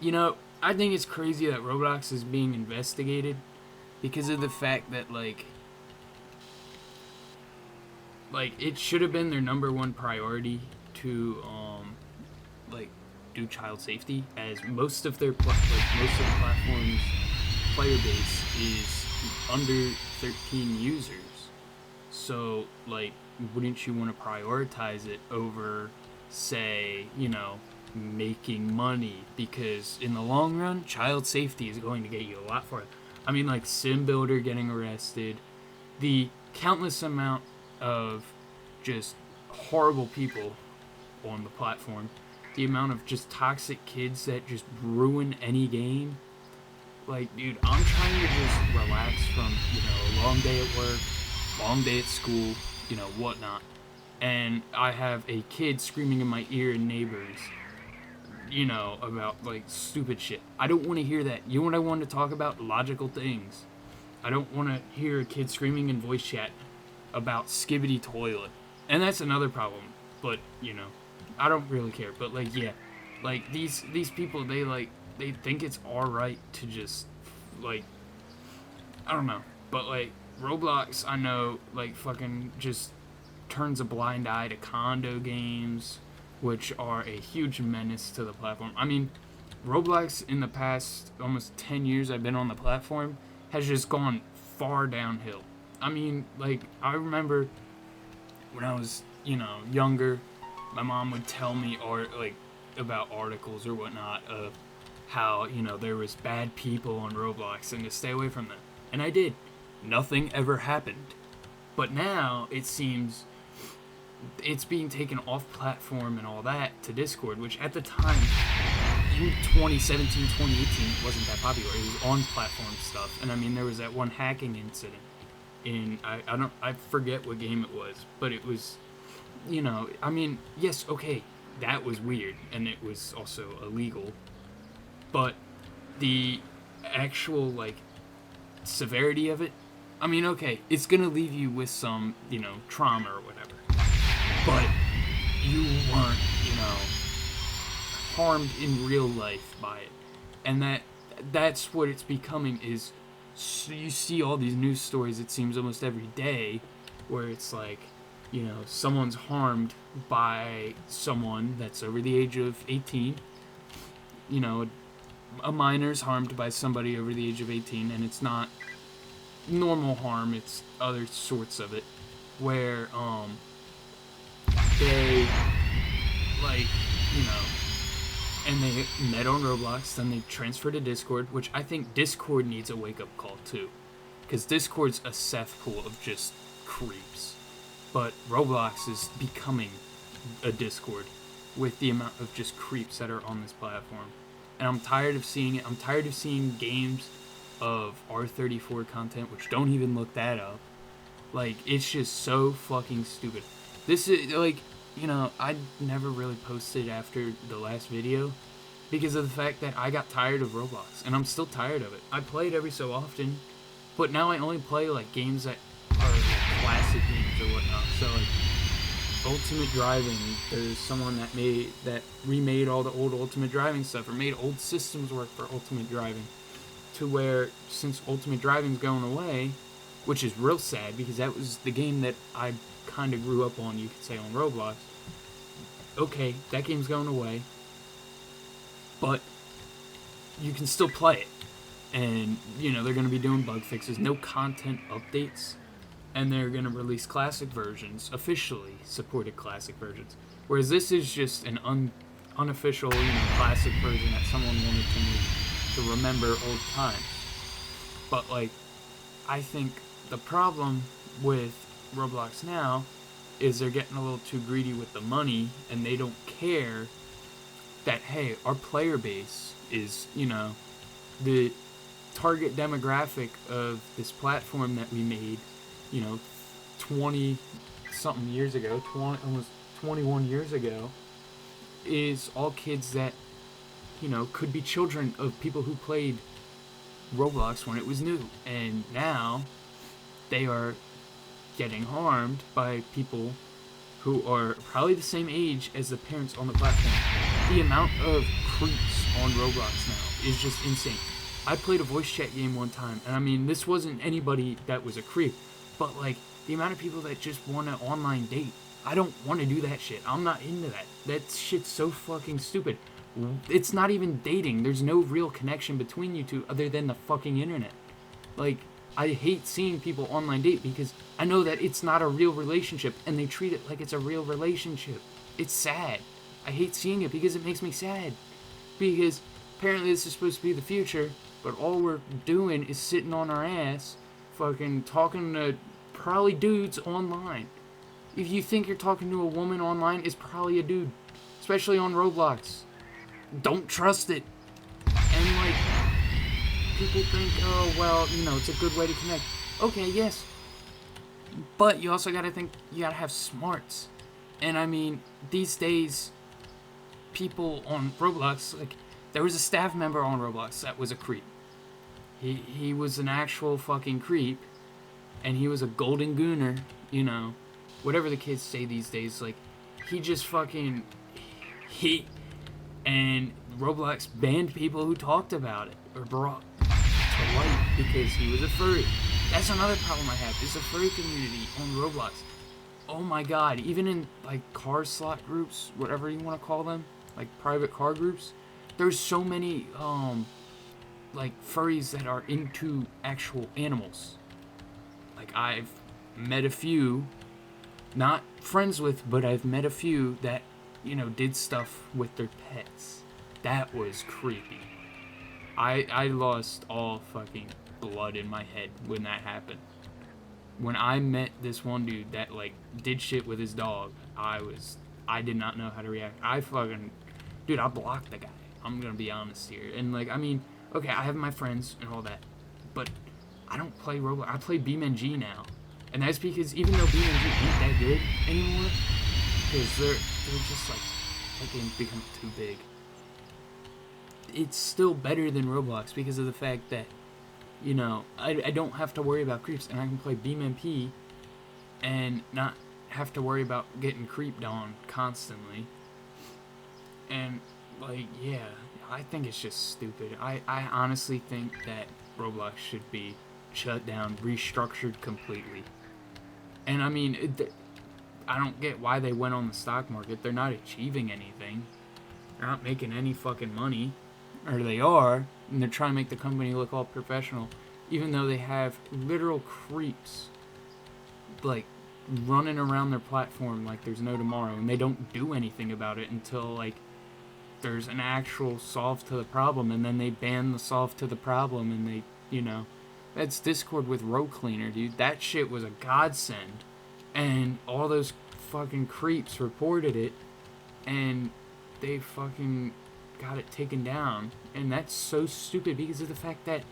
I think it's crazy that Roblox is being investigated because of the fact that like it should have been their number one priority to like do child safety, as most of most of the platform's player base is under 13 users. So like, wouldn't you want to prioritize it over, say, making money? Because in the long run, child safety is going to get you a lot farther. I mean, like Sim Builder getting arrested, the countless amount of just horrible people on the platform, the amount of just toxic kids that just ruin any game. Like, dude, I'm trying to just relax from, a long day at work, long day at school, whatnot. And I have a kid screaming in my ear and neighbors, about, like, stupid shit. I don't want to hear that. You know what I want to talk about? Logical things. I don't want to hear a kid screaming in voice chat about Skibbity Toilet. And that's another problem. But, I don't really care. But, like, yeah. Like, these people, they think it's alright to just, like, I don't know. But, like, Roblox, I know, like, fucking just turns a blind eye to condo games, which are a huge menace to the platform. I mean, Roblox in the past almost 10 years I've been on the platform has just gone far downhill. I mean, like, I remember when I was, younger, my mom would tell me about articles or whatnot of how, there was bad people on Roblox and to stay away from them. And I did. Nothing ever happened. But now it seems it's being taken off platform and all that to Discord, which at the time, in 2017, 2018, it wasn't that popular. It was on platform stuff. And I mean, there was that one hacking incident in, I forget what game it was, but it was, I mean, yes, okay, that was weird, and it was also illegal, but the actual, like, severity of it, I mean, okay, it's gonna leave you with some, trauma or whatever, but you weren't, harmed in real life by it. And that's what it's becoming. Is so you see all these news stories, it seems almost every day, where it's like, someone's harmed by someone that's over the age of 18, a minor's harmed by somebody over the age of 18, and it's not normal harm, it's other sorts of it, where they, like, and they met on Roblox, then they transferred to Discord, which I think Discord needs a wake-up call too, because Discord's a cesspool of just creeps, but Roblox is becoming a Discord with the amount of just creeps that are on this platform. And I'm tired of seeing it. I'm tired of seeing games of R34 content, which don't even look that up. Like, it's just so fucking stupid. This is, like, I never really posted after the last video because of the fact that I got tired of Roblox, and I'm still tired of it. I play it every so often, but now I only play, like, games that are, like, classic games or whatnot. So, like, Ultimate Driving, there's someone that remade all the old Ultimate Driving stuff, or made old systems work for Ultimate Driving, to where, since Ultimate Driving's going away, which is real sad, because that was the game that I kind of grew up on, you could say, on Roblox. Okay, that game's going away, but you can still play it. And, they're going to be doing bug fixes, no content updates, and they're going to release classic versions, officially supported classic versions. Whereas this is just an unofficial, classic version that someone wanted to make to remember old times. But, like, I think the problem with Roblox now is they're getting a little too greedy with the money, and they don't care that, hey, our player base is, the target demographic of this platform that we made, 20 something years ago, almost 21 years ago, is all kids that, could be children of people who played Roblox when it was new. And now they are getting harmed by people who are probably the same age as the parents on the platform. The amount of creeps on Roblox now is just insane. I played a voice chat game one time, and I mean, this wasn't anybody that was a creep, but like, the amount of people that just want to online date, I don't want to do that shit. I'm not into that. That shit's so fucking stupid. It's not even dating. There's no real connection between you two other than the fucking internet. Like, I hate seeing people online date because I know that it's not a real relationship, and they treat it like it's a real relationship. It's sad. I hate seeing it because it makes me sad. Because apparently this is supposed to be the future, but all we're doing is sitting on our ass, fucking talking to probably dudes online. If you think you're talking to a woman online, it's probably a dude. Especially on Roblox. Don't trust it. And like, people think, oh, well, you know, it's a good way to connect. Okay, yes. But you also gotta think, you gotta have smarts. And I mean, these days, people on Roblox, like, there was a staff member on Roblox that was a creep. He was an actual fucking creep, and he was a golden gooner, you know, whatever the kids say these days. Like, he just fucking, and Roblox banned people who talked about it, or brought to light, because he was a furry. That's another problem I have, is the furry community on Roblox. Oh my god, even in, like, car slot groups, whatever you want to call them, like, private car groups, there's so many, like, furries that are into actual animals. Like, I've met a few, not friends with, but I've met a few that, you know, did stuff with their pets. That was creepy. I lost all fucking blood in my head when that happened. When I met this one dude that, like, did shit with his dog, I did not know how to react. I blocked the guy. I'm gonna be honest here. And, like, I mean, okay, I have my friends and all that, but I don't play Roblox. I play BeamNG now. And that's because even though BeamNG ain't that good anymore, because they're just, like, that game's become too big. It's still better than Roblox because of the fact that, you know, I don't have to worry about creeps, and I can play BeamNP and not have to worry about getting creeped on constantly. And, like, yeah, I think it's just stupid. I honestly think that Roblox should be shut down, restructured completely. And I mean, I don't get why they went on the stock market. They're not achieving anything. They're not making any fucking money. Or they are, and they're trying to make the company look all professional, even though they have literal creeps, like, running around their platform like there's no tomorrow, and they don't do anything about it until, like, there's an actual solve to the problem, and then they ban the solve to the problem, and they, you know, that's Discord with row cleaner, dude. That shit was a godsend, and all those fucking creeps reported it, and they fucking got it taken down. And that's so stupid because of the fact that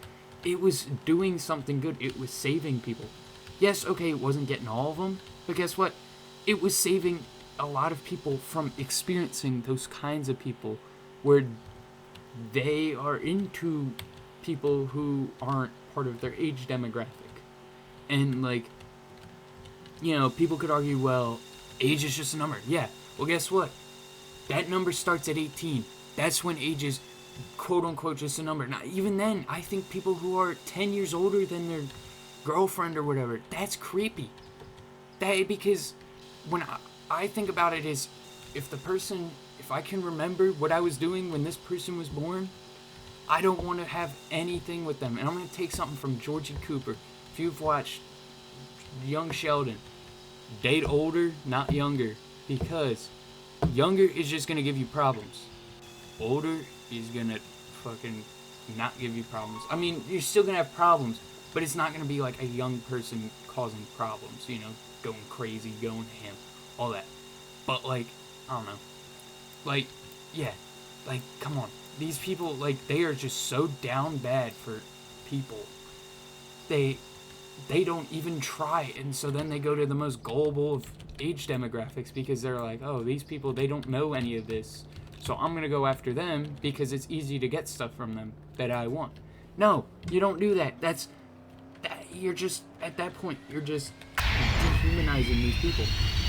it was doing something good. It was saving people. Yes, okay, it wasn't getting all of them, but guess what? It was saving a lot of people from experiencing those kinds of people where they are into people who aren't part of their age demographic. And, like, you know, people could argue, well, age is just a number. Yeah, well, guess what? That number starts at 18. That's when age is, quote-unquote, just a number. Now, even then, I think people who are 10 years older than their girlfriend or whatever, that's creepy. Because when I think about it is, if I can remember what I was doing when this person was born, I don't want to have anything with them. And I'm going to take something from Georgie Cooper. If you've watched Young Sheldon, date older, not younger. Because younger is just going to give you problems. Older is gonna fucking not give you problems. I mean, you're still gonna have problems, but it's not gonna be like a young person causing problems, you know, going crazy, going ham, all that. But, like, I don't know. Like, yeah, like, come on. These people, like, they are just so down bad for people. They don't even try, and so then they go to the most gullible of age demographics because they're like, oh, these people, they don't know any of this. So I'm going to go after them because it's easy to get stuff from them that I want. No, you don't do that. You're just, at that point, you're just dehumanizing these people.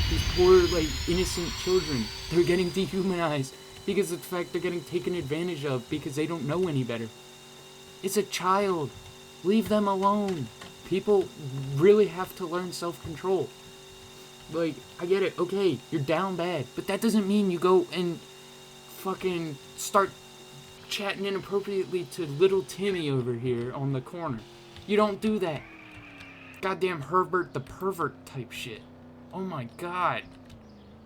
These poor, like, innocent children, they're getting dehumanized. because of the fact they're getting taken advantage of because they don't know any better. It's a child. Leave them alone. People really have to learn self-control. Like, I get it, okay, you're down bad, but that doesn't mean you go and fucking start chatting inappropriately to little Timmy over here on the corner. You don't do that. Goddamn Herbert the pervert type shit. Oh my god.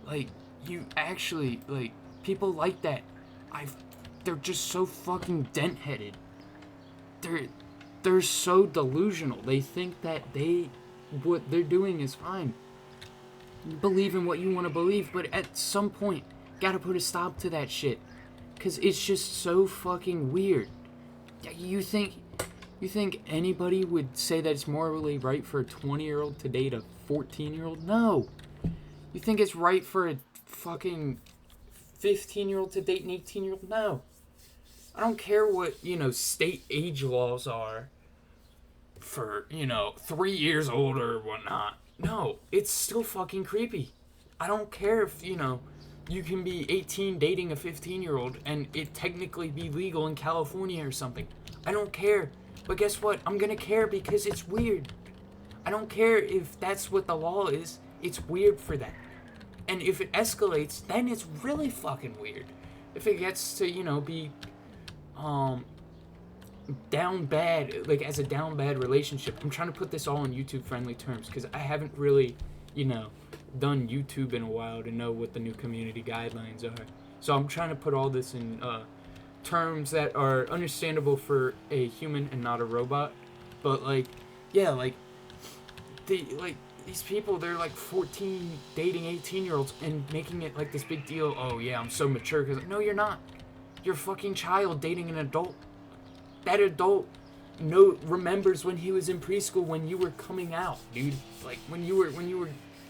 Like, you actually, like, people like that. They're just so fucking dent-headed. They're so delusional. They think that what they're doing is fine. You believe in what you want to believe, but at some point, gotta put a stop to that shit. Cause it's just so fucking weird. You think anybody would say that it's morally right for a 20-year-old to date a 14-year-old? No. You think it's right for a fucking 15-year-old to date an 18-year-old? No. I don't care what, state age laws are for, 3 years old or whatnot. No, it's still fucking creepy. I don't care if, you can be 18 dating a 15-year-old and it technically be legal in California or something. I don't care. But guess what? I'm gonna care because it's weird. I don't care if that's what the law is. It's weird for that. And if it escalates, then it's really fucking weird. If it gets to, be down bad, like as a down bad relationship. I'm trying to put this all in YouTube friendly terms because I haven't really, done YouTube in a while to know what the new community guidelines are. So I'm trying to put all this in terms that are understandable for a human and not a robot. But these people, they're like 14 dating 18-year-olds and making it like this big deal. Oh yeah, I'm so mature. Because no, you're not. You're a fucking child dating an adult. That adult remembers when he was in preschool when you were coming out, dude. Like when you were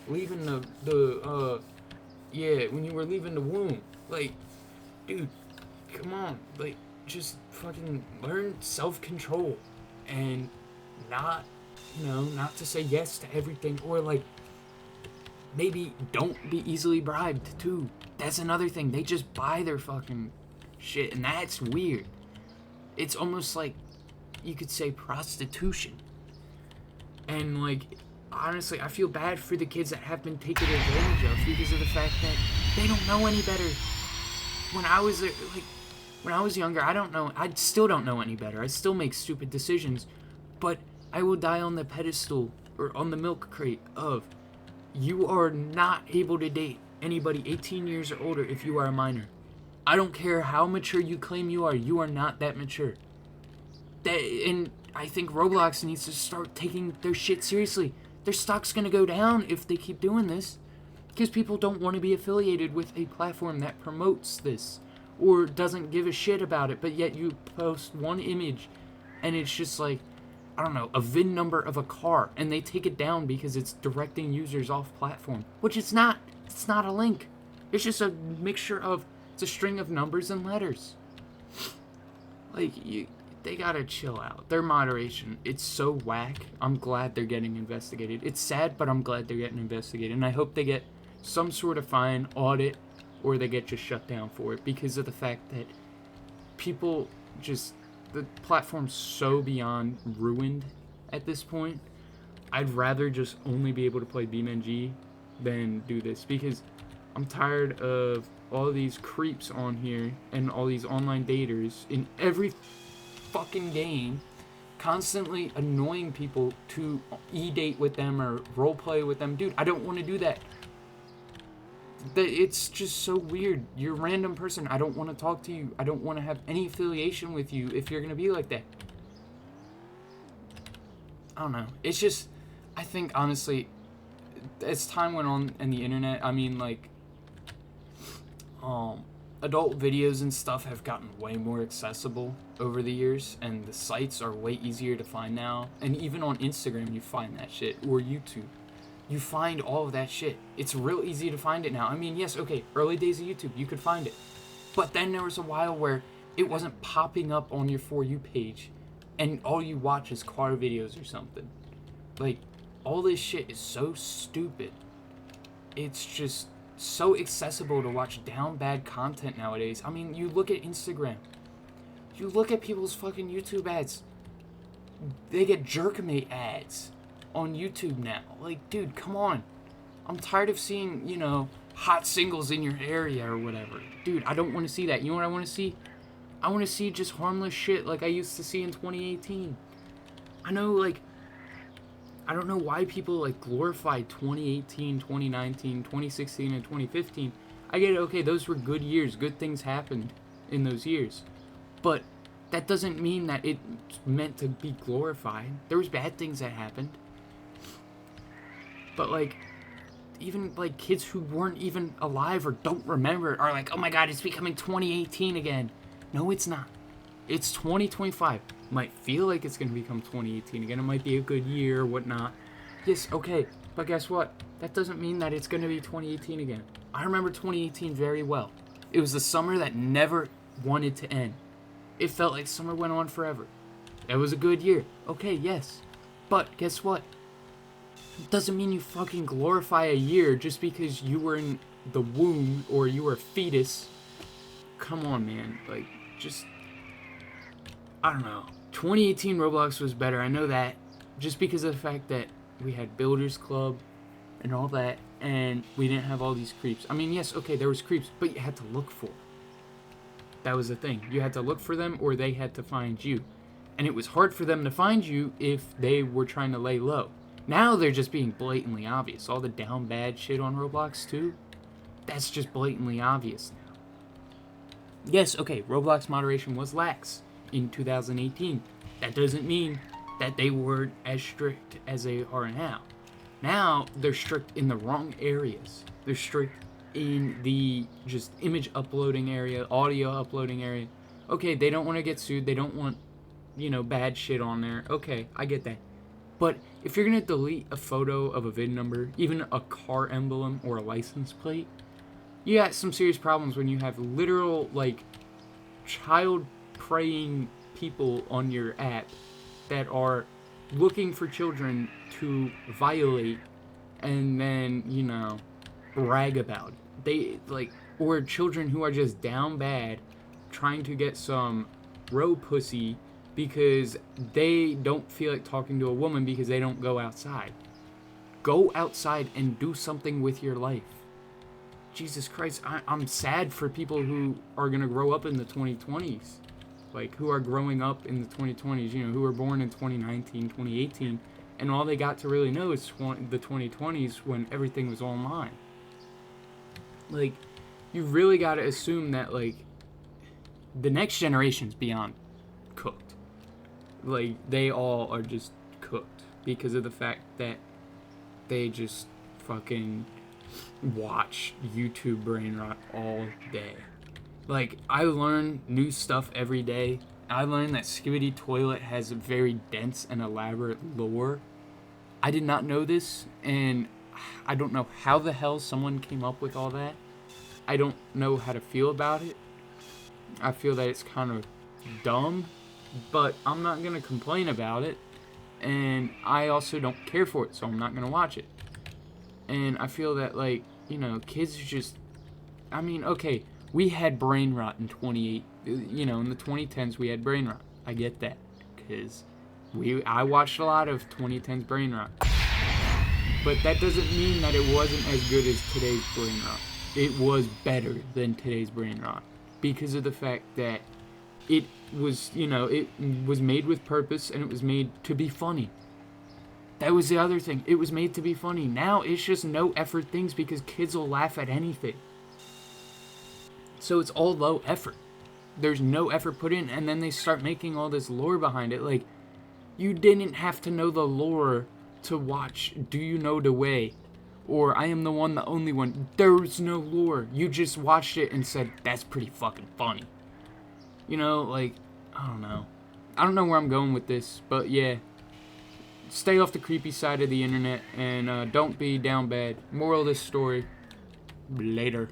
leaving when you were leaving the womb. Like, dude, come on. Like, just fucking learn self-control and not to say yes to everything, or like maybe don't be easily bribed too. That's another thing. They just buy their fucking shit, and that's weird. It's almost like you could say prostitution. And like, honestly, I feel bad for the kids that have been taken advantage of because of the fact that they don't know any better. When I was younger, I still don't know any better. I still make stupid decisions, but I will die on the pedestal or on the milk crate of you are not able to date anybody 18 years or older if you are a minor. I don't care how mature you claim you are not that mature. And I think Roblox needs to start taking their shit seriously. Their stock's gonna go down if they keep doing this. Because people don't want to be affiliated with a platform that promotes this. Or doesn't give a shit about it, but yet you post one image and it's just like, I don't know, a VIN number of a car, and they take it down because it's directing users off platform. Which it's not. It's not a link. It's just a mixture of, it's a string of numbers and letters. Like, they gotta chill out. Their moderation, it's so whack. I'm glad they're getting investigated. It's sad, but I'm glad they're getting investigated. And I hope they get some sort of fine, audit, or they get just shut down for it because of the fact that people just, the platform's so beyond ruined at this point. I'd rather just only be able to play BeamNG than do this because I'm tired of all these creeps on here and all these online daters in every fucking game constantly annoying people to e-date with them or roleplay with them. Dude, I don't want to do that. It's just so weird. You're a random person. I don't want to talk to you. I don't want to have any affiliation with you if you're going to be like that. I don't know. It's just, I think, honestly, as time went on in the internet, I mean, like, adult videos and stuff have gotten way more accessible over the years, and the sites are way easier to find now. And even on Instagram, you find that shit, or YouTube. You find all of that shit. It's real easy to find it now. I mean, yes, okay, early days of YouTube, you could find it. But then there was a while where it wasn't popping up on your For You page, and all you watch is car videos or something. Like, all this shit is so stupid. It's just, so accessible to watch down bad content nowadays. I mean, you look at Instagram. You look at people's fucking YouTube ads. They get Jerkmate ads on YouTube now. Like, dude, come on. I'm tired of seeing, hot singles in your area or whatever. Dude, I don't want to see that. You know what I want to see? I want to see just harmless shit like I used to see in 2018. I know, like, I don't know why people, like, glorify 2018, 2019, 2016, and 2015. I get it, okay, those were good years. Good things happened in those years. But that doesn't mean that it's meant to be glorified. There was bad things that happened. But, like, even, like, kids who weren't even alive or don't remember are like, oh my god, it's becoming 2018 again. No, it's not. It's 2025. Might feel like it's going to become 2018 again. It might be a good year or whatnot. Yes, okay. But guess what? That doesn't mean that it's going to be 2018 again. I remember 2018 very well. It was the summer that never wanted to end. It felt like summer went on forever. It was a good year. Okay, yes. But guess what? It doesn't mean you fucking glorify a year just because you were in the womb or you were a fetus. Come on, man. Like, just... I don't know. 2018 Roblox was better. I know that. Just because of the fact that we had Builders Club and all that, and we didn't have all these creeps. I mean, yes, okay, there was creeps, but you had to look for them. That was the thing. You had to look for them, or they had to find you. And it was hard for them to find you if they were trying to lay low. Now they're just being blatantly obvious. All the down bad shit on Roblox, too, that's just blatantly obvious now. Yes, okay, Roblox moderation was lax in 2018. That doesn't mean that they were as strict as they are now. Now, they're strict in the wrong areas. They're strict in the just image uploading area, audio uploading area. Okay, they don't want to get sued. They don't want, bad shit on there. Okay, I get that. But if you're going to delete a photo of a VIN number, even a car emblem or a license plate, you got some serious problems when you have literal, like, child preying people on your app that are looking for children to violate and then, brag about it. They, like, or children who are just down bad trying to get some bro pussy because they don't feel like talking to a woman because they don't go outside. Go outside and do something with your life. Jesus Christ, I'm sad for people who are going to grow up in the 2020s. Like, who are growing up in the 2020s, who were born in 2019, 2018, and all they got to really know is the 2020s when everything was online. Like, you really got to assume that, like, the next generation's beyond cooked. Like, they all are just cooked because of the fact that they just fucking watch YouTube brain rot all day. Like, I learn new stuff every day. I learned that Skibidi Toilet has a very dense and elaborate lore. I did not know this, and I don't know how the hell someone came up with all that. I don't know how to feel about it. I feel that it's kind of dumb, but I'm not going to complain about it. And I also don't care for it, so I'm not going to watch it. And I feel that, like, kids just... I mean, okay, we had brain rot in in the 2010s we had brain rot. I get that, because I watched a lot of 2010s brain rot. But that doesn't mean that it wasn't as good as today's brain rot. It was better than today's brain rot because of the fact that it was, it was made with purpose and it was made to be funny. That was the other thing. It was made to be funny. Now it's just no effort things because kids will laugh at anything. So it's all low effort. There's no effort put in, and then they start making all this lore behind it. Like, you didn't have to know the lore to watch Do You Know the Way? Or I Am the One, the Only One. There's no lore. You just watched it and said, that's pretty fucking funny. Like, I don't know. I don't know where I'm going with this, but yeah. Stay off the creepy side of the internet, and don't be down bad. Moral of this story, later.